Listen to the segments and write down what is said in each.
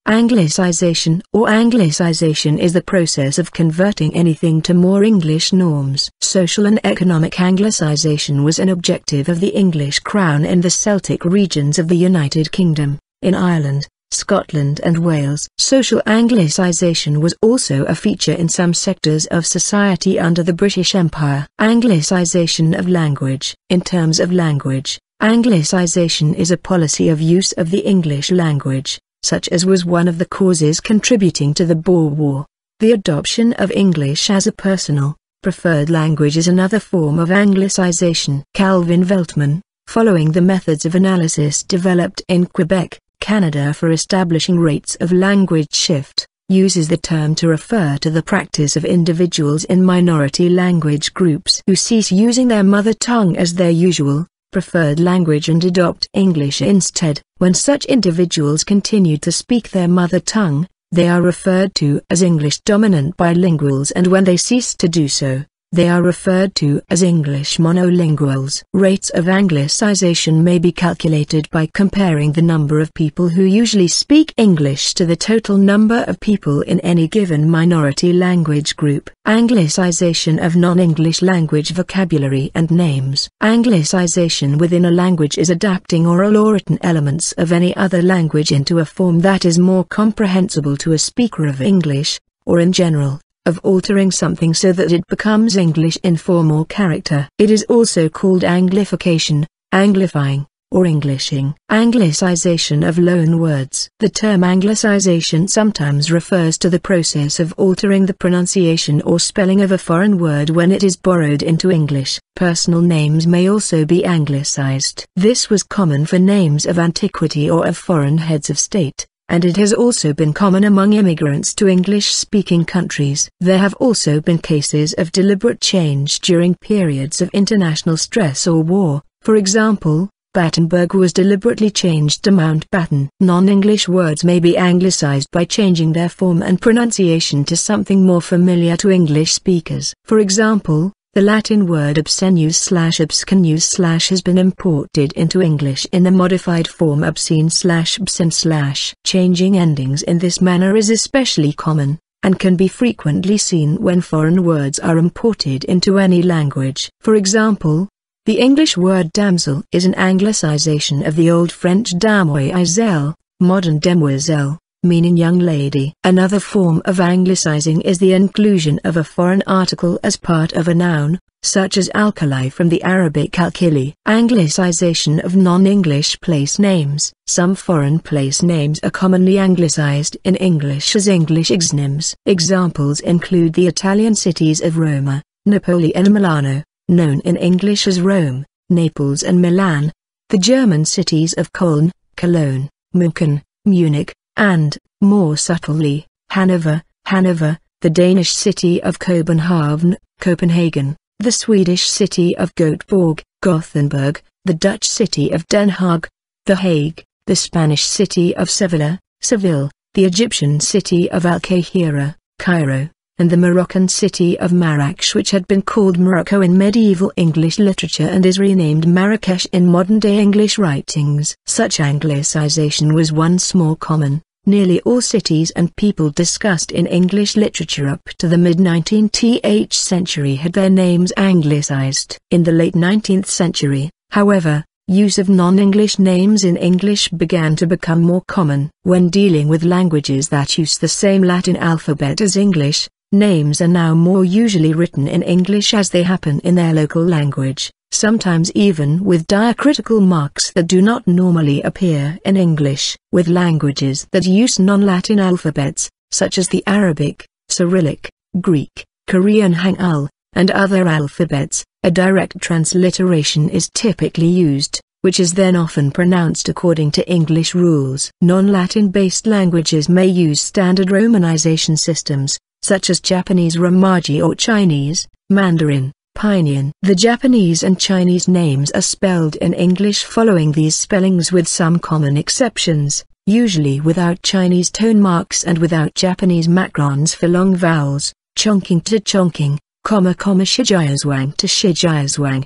Anglicization or anglicization is the process of converting anything to more English norms. Social and economic anglicization was an objective of the English crown in the Celtic regions of the United Kingdom, in Ireland, Scotland and Wales. Social anglicization was also a feature in some sectors of society under the British Empire. Anglicization of language. In terms of language, anglicization is a policy of use of the English language, such as was one of the causes contributing to the Boer War. The adoption of English as a personal, preferred language is another form of anglicization. Calvin Veltman, following the methods of analysis developed in Quebec, Canada for establishing rates of language shift, uses the term to refer to the practice of individuals in minority language groups who cease using their mother tongue as their usual, preferred language and adopt English instead. When such individuals continue to speak their mother tongue, they are referred to as English-dominant bilinguals, and when they cease to do so, they are referred to as English monolinguals. Rates of anglicization may be calculated by comparing the number of people who usually speak English to the total number of people in any given minority language group. Anglicization of non-English language vocabulary and names. Anglicization within a language is adapting oral or written elements of any other language into a form that is more comprehensible to a speaker of English, or in general, of altering something so that it becomes English in form or character. It is also called anglification, anglifying, or Englishing. Anglicization of loan words. The term anglicization sometimes refers to the process of altering the pronunciation or spelling of a foreign word when it is borrowed into English. Personal names may also be anglicized. This was common for names of antiquity or of foreign heads of state, and it has also been common among immigrants to English-speaking countries. There have also been cases of deliberate change during periods of international stress or war. For example, Battenberg was deliberately changed to Mountbatten. Non-English words may be anglicized by changing their form and pronunciation to something more familiar to English speakers. For example, the Latin word obscenus/obscenus/ has been imported into English in the modified form obscene/obscene/. Changing endings in this manner is especially common, and can be frequently seen when foreign words are imported into any language. For example, the English word damsel is an anglicization of the Old French demoiselle, modern demoiselle, meaning young lady. Another form of anglicizing is the inclusion of a foreign article as part of a noun, such as alkali from the Arabic alkili. Anglicization of non-English place names. Some foreign place names are commonly anglicized in English as English exonyms. Examples include the Italian cities of Roma, Napoli and Milano, known in English as Rome, Naples and Milan; the German cities of Köln, Cologne, München, Munich, and, more subtly, Hanover, Hanover; the Danish city of Copenhagen, Copenhagen; the Swedish city of Göteborg, Gothenburg; the Dutch city of Den Haag, The Hague; the Spanish city of Sevilla, Seville; the Egyptian city of Al-Qahira, Cairo; and the Moroccan city of Marrakech, which had been called Morocco in medieval English literature and is renamed Marrakesh in modern-day English writings. Such anglicization was once more common. Nearly all cities and people discussed in English literature up to the mid-19th century had their names anglicized. In the late 19th century, however, use of non-English names in English began to become more common. When dealing with languages that use the same Latin alphabet as English, names are now more usually written in English as they happen in their local language, sometimes even with diacritical marks that do not normally appear in English. With languages that use non-Latin alphabets, such as the Arabic, Cyrillic, Greek, Korean Hangul, and other alphabets, a direct transliteration is typically used, which is then often pronounced according to English rules. Non-Latin-based languages may use standard romanization systems, such as Japanese Romaji or Chinese, Mandarin, Pinyin. The Japanese and Chinese names are spelled in English following these spellings with some common exceptions, usually without Chinese tone marks and without Japanese macrons for long vowels, chongqing to chongqing, Shijiazhuang to Shijiazhuang,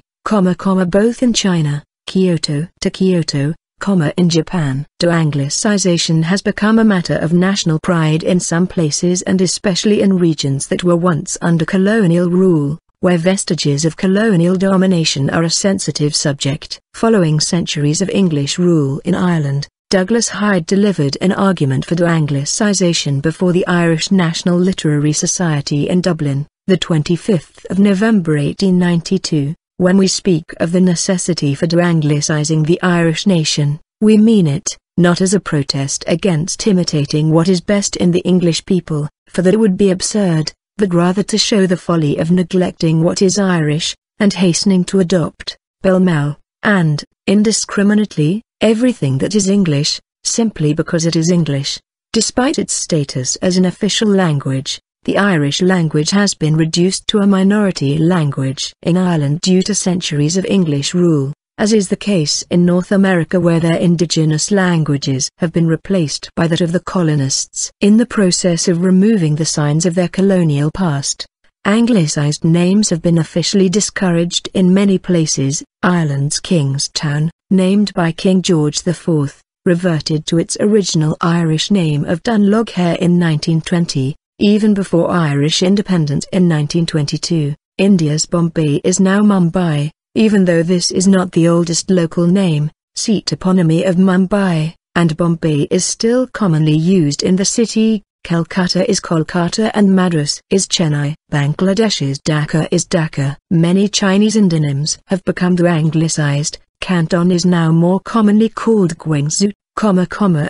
both in China, Kyoto to Kyoto, In Japan, anglicization has become a matter of national pride in some places and especially in regions that were once under colonial rule, where vestiges of colonial domination are a sensitive subject. Following centuries of English rule in Ireland, Douglas Hyde delivered an argument for anglicization before the Irish National Literary Society in Dublin, the 25th of November 1892. When we speak of the necessity for anglicizing the Irish nation, we mean it, not as a protest against imitating what is best in the English people, for that would be absurd, but rather to show the folly of neglecting what is Irish, and hastening to adopt, pell-mell, and, indiscriminately, everything that is English, simply because it is English. Despite its status as an official language, the Irish language has been reduced to a minority language in Ireland due to centuries of English rule, as is the case in North America where their indigenous languages have been replaced by that of the colonists. In the process of removing the signs of their colonial past, Anglicized names have been officially discouraged in many places. Ireland's Kingstown, named by King George IV, reverted to its original Irish name of Dunloghair in 1920. Even before Irish independence in 1922, India's Bombay is now Mumbai, even though this is not the oldest local name, seat eponymy of Mumbai, and Bombay is still commonly used in the city. Calcutta is Kolkata and Madras is Chennai. Bangladesh's Dhaka is Dhaka. Many Chinese endonyms have become anglicized. Canton is now more commonly called Guangzhou,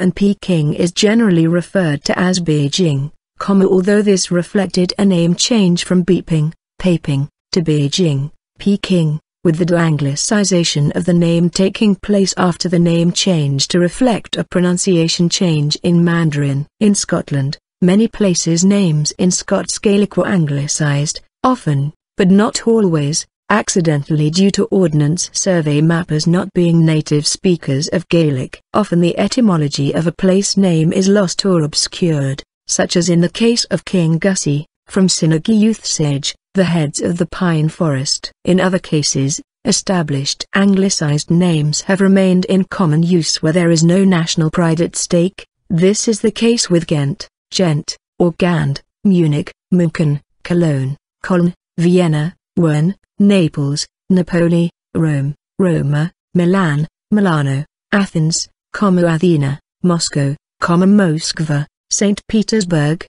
and Peking is generally referred to as Beijing. Although this reflected a name change from Beiping, Peiping, to Beijing, Peking, with the anglicization of the name taking place after the name change to reflect a pronunciation change in Mandarin. In Scotland, many places names in Scots Gaelic were anglicized, often, but not always, accidentally due to Ordnance Survey mappers not being native speakers of Gaelic. Often the etymology of a place name is lost or obscured, such as in the case of King Gussie, from Sinagi Youth Sage, the heads of the pine forest. In other cases, established anglicized names have remained in common use where there is no national pride at stake. This is the case with Ghent, Gent, or Gand, Munich, München, Cologne, Köln, Vienna, Wern, Naples, Napoli, Rome, Roma, Milan, Milano, Athens, Athena, Moscow, Moskva, St. Petersburg,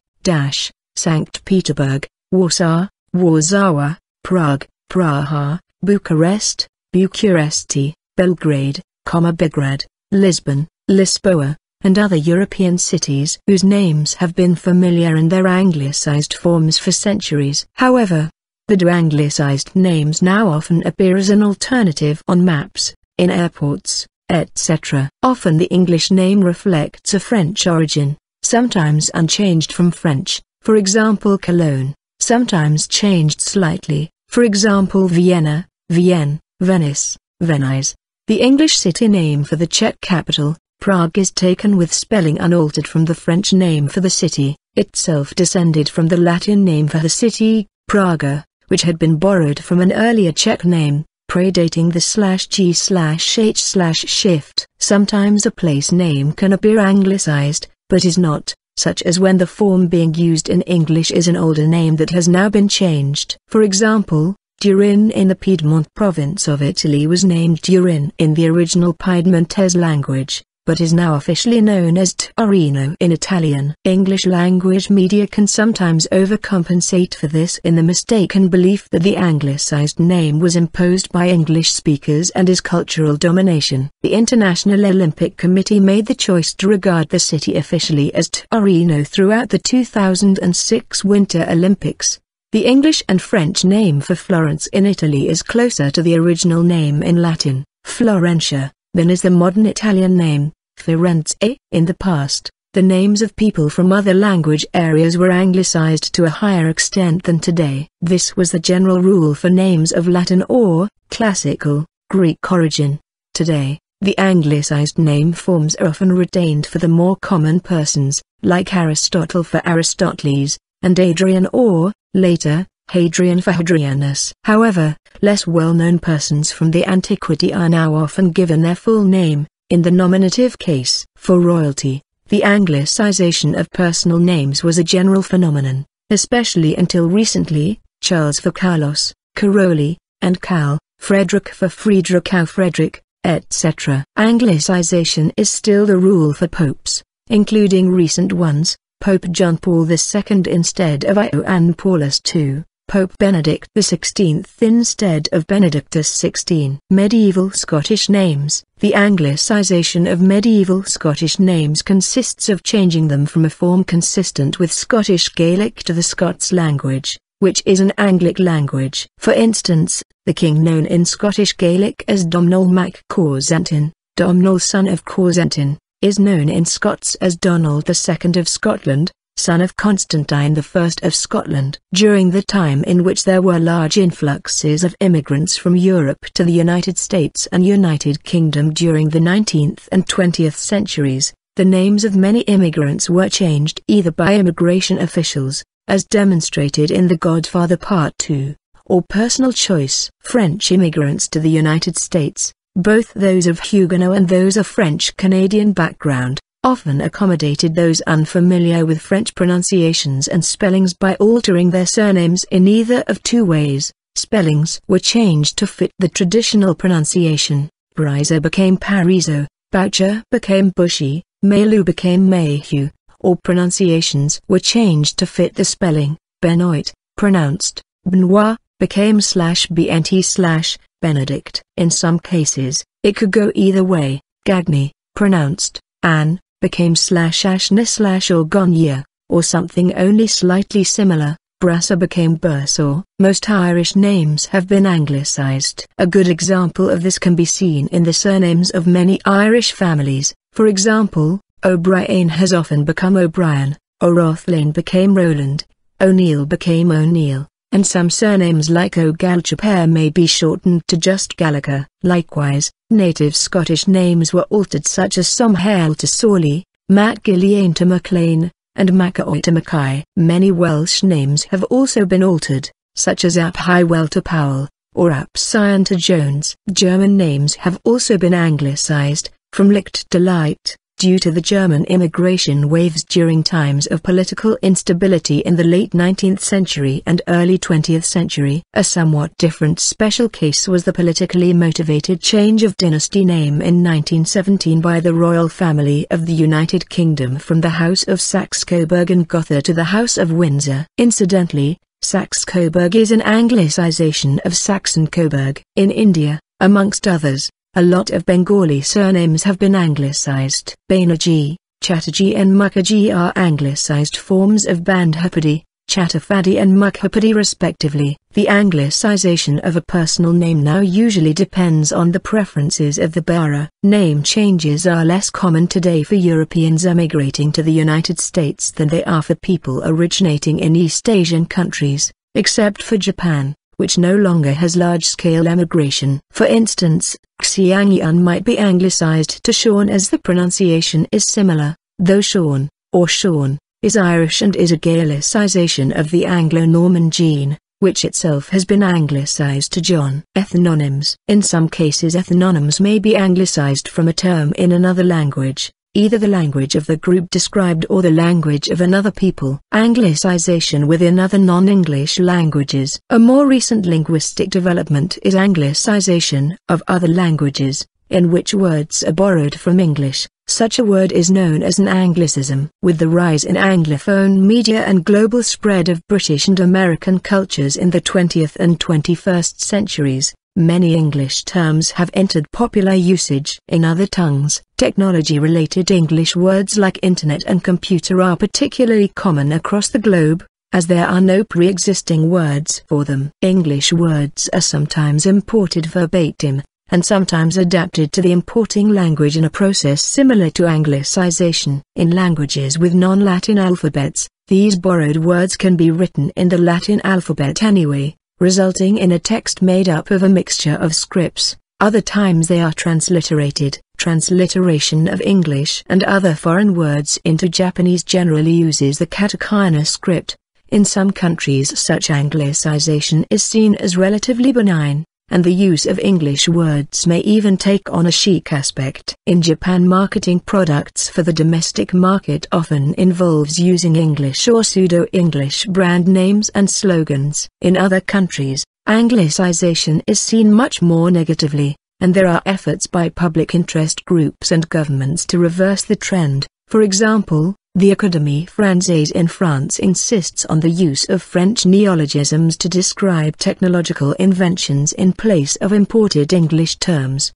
St. Petersburg, Warsaw, Warsaw, Prague, Praha, Bucharest, Bucuresti, Belgrade, Belgrade, Lisbon, Lisboa, and other European cities whose names have been familiar in their anglicized forms for centuries. However, the anglicized names now often appear as an alternative on maps, in airports, etc. Often the English name reflects a French origin, sometimes unchanged from French, for example Cologne, sometimes changed slightly, for example Vienna, Vienne, Venice, Venice. The English city name for the Czech capital, Prague, is taken with spelling unaltered from the French name for the city, itself descended from the Latin name for the city, Praga, which had been borrowed from an earlier Czech name, predating the /g/h/ shift. Sometimes a place name can appear anglicized, but is not, such as when the form being used in English is an older name that has now been changed. For example, Turin in the Piedmont province of Italy was named Turin in the original Piedmontese language, but is now officially known as Torino in Italian. English language media can sometimes overcompensate for this in the mistaken belief that the anglicized name was imposed by English speakers and is cultural domination. The International Olympic Committee made the choice to regard the city officially as Torino throughout the 2006 Winter Olympics. The English and French name for Florence in Italy is closer to the original name in Latin, Florentia, than is the modern Italian name, Firenze. In the past, the names of people from other language areas were anglicized to a higher extent than today. This was the general rule for names of Latin or classical Greek origin. Today, the anglicized name forms are often retained for the more common persons, like Aristotle for Aristoteles, and Adrian or, later, Hadrian for Hadrianus. However, less well-known persons from the antiquity are now often given their full name, In the nominative case, for royalty, the anglicization of personal names was a general phenomenon, especially until recently. Charles for Carlos, Caroli, and Cal, Frederick for Friedrich or Frederick, etc. Anglicization is still the rule for popes, including recent ones, Pope John Paul II instead of Ioann Paulus II, Pope Benedict XVI instead of Benedictus XVI. Medieval Scottish names. The anglicization of medieval Scottish names consists of changing them from a form consistent with Scottish Gaelic to the Scots language, which is an Anglic language. For instance, the king known in Scottish Gaelic as Domnall mac Corsantin, Domnall son of Corsantin, is known in Scots as Donald II of Scotland, son of Constantine I of Scotland. During the time in which there were large influxes of immigrants from Europe to the United States and United Kingdom during the 19th and 20th centuries, the names of many immigrants were changed either by immigration officials, as demonstrated in The Godfather Part 2, or personal choice. French immigrants to the United States, both those of Huguenot and those of French-Canadian background, often accommodated those unfamiliar with French pronunciations and spellings by altering their surnames in either of two ways. Spellings were changed to fit the traditional pronunciation. Brizo became Parizo, Boucher became Bushy, Mayhew became Mayhew, or pronunciations were changed to fit the spelling. Benoit, pronounced Benoit, became /Bnt/Benedict. In some cases, it could go either way. Gagny, pronounced Anne, became /Ashna/Orgonia, or something only slightly similar. Brasser became Bursaw. Most Irish names have been anglicized. A good example of this can be seen in the surnames of many Irish families. For example, O'Brien has often become O'Brien, O'Rothlein became Roland, O'Neill became O'Neill, and some surnames like O'Galchapare may be shortened to just Gallagher. Likewise, native Scottish names were altered, such as Somhail to Sawley, Matt Gillian to MacLean, and Macaoy to Mackay. Many Welsh names have also been altered, such as Ap Hywell to Powell, or Ap Sion to Jones. German names have also been anglicized, from Licht to Light, due to the German immigration waves during times of political instability in the late 19th century and early 20th century. A somewhat different special case was the politically motivated change of dynasty name in 1917 by the royal family of the United Kingdom from the House of Saxe-Coburg and Gotha to the House of Windsor. Incidentally, Saxe-Coburg is an anglicization of Saxon-Coburg. In India, amongst others, a lot of Bengali surnames have been anglicized. Banerjee, Chatterjee and Mukherjee are anglicized forms of Bandhapadi, Chattopadhyay and Mukherjee respectively. The anglicization of a personal name now usually depends on the preferences of the bearer. Name changes are less common today for Europeans emigrating to the United States than they are for people originating in East Asian countries, except for Japan, which no longer has large-scale emigration. For instance, Xiangyun might be anglicized to Sean as the pronunciation is similar, though Sean, or Sean, is Irish and is a Gaelicization of the Anglo-Norman gene, which itself has been anglicized to John. Ethnonyms. In some cases ethnonyms may be anglicized from a term in another language, either the language of the group described or the language of another people. Anglicization within other non-English languages. A more recent linguistic development is anglicization of other languages, in which words are borrowed from English. Such a word is known as an Anglicism. With the rise in Anglophone media and global spread of British and American cultures in the 20th and 21st centuries, many English terms have entered popular usage. In other tongues, technology-related English words like internet and computer are particularly common across the globe, as there are no pre-existing words for them. English words are sometimes imported verbatim, and sometimes adapted to the importing language in a process similar to Anglicization. In languages with non-Latin alphabets, these borrowed words can be written in the Latin alphabet anyway, resulting in a text made up of a mixture of scripts. Other times they are transliterated. Transliteration of English and other foreign words into Japanese generally uses the katakana script. In some countries such anglicization is seen as relatively benign, and the use of English words may even take on a chic aspect. In Japan, marketing products for the domestic market often involves using English or pseudo-English brand names and slogans. In other countries, anglicization is seen much more negatively, and there are efforts by public interest groups and governments to reverse the trend. For example, the Académie Française in France insists on the use of French neologisms to describe technological inventions in place of imported English terms.